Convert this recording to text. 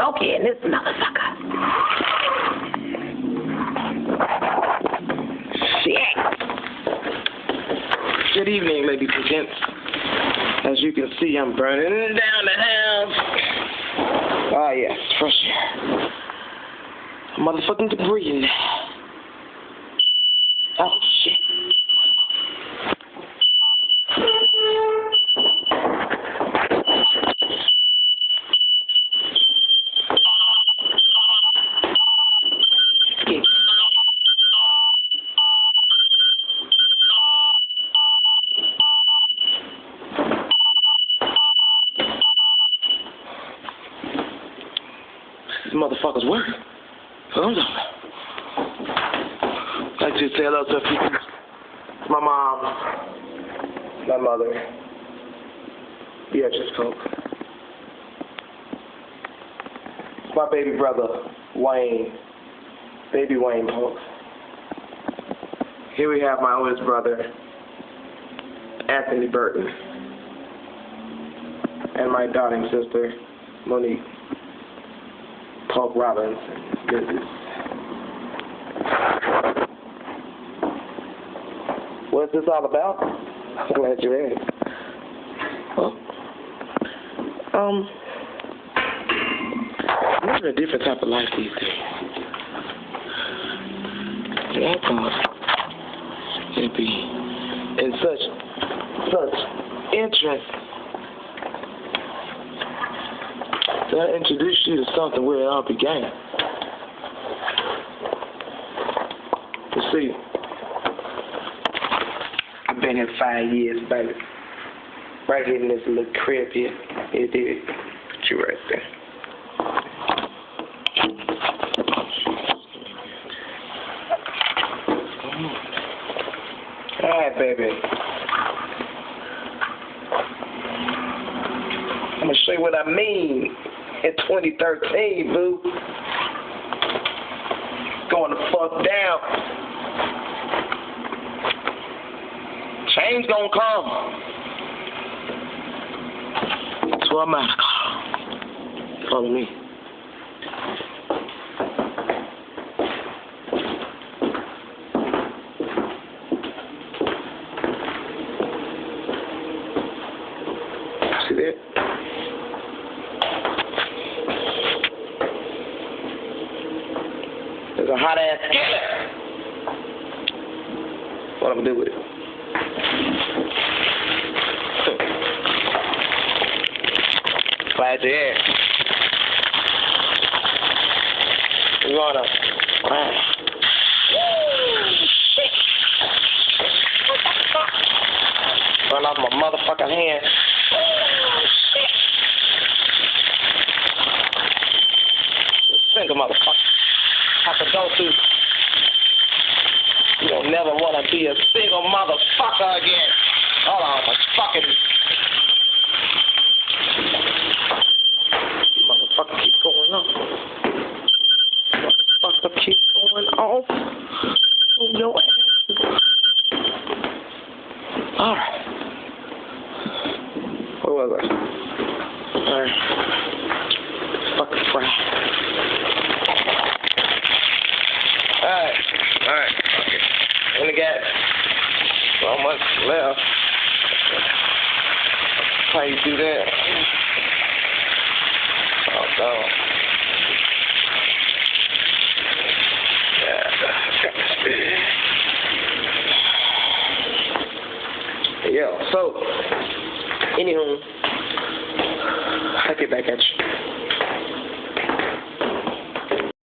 smoky in this motherfucker. Shit. Good evening, ladies and gents. As you can see, I'm burning down the house. Ah, yes, fresh air. Motherfucking debris in there. Oh, shit. These motherfuckers work. Hold on. I'd like to say hello to a few people. My mom, my mother, Beatrice Coke. My baby brother, Wayne, baby Wayne Polk. Here we have my oldest brother, Anthony Burton, and my darling sister, Monique Polk Robbins. What's this all about? I'm glad you're in. Well, I'm living a different type of life these days. And I thought it'd be in such interest that I introduce you to something where it all began. You see, I've been here 5 years, baby. Right here in this little crib here. It did. Put you right there. Alright, baby. I'm gonna show you what I mean in 2013, boo. Going the fuck down. Change gonna come. That's what I'm at. Follow me. See that? There's a hot ass skillet. What I'm gonna do with it? Glad you're here. We're gonna run off my motherfucking hand. Single motherfucker. Have to go through. You don't never want to be a single motherfucker again. Hold on, my fucking motherfucker keep going on. Motherfucker keep going off. Oh, your ass. Alright. Where was I? Alright. Fucking crap. Alright. Okay. Only got so much left. How you do that? Oh, no. Yeah, so, anywho, I'll get back at you.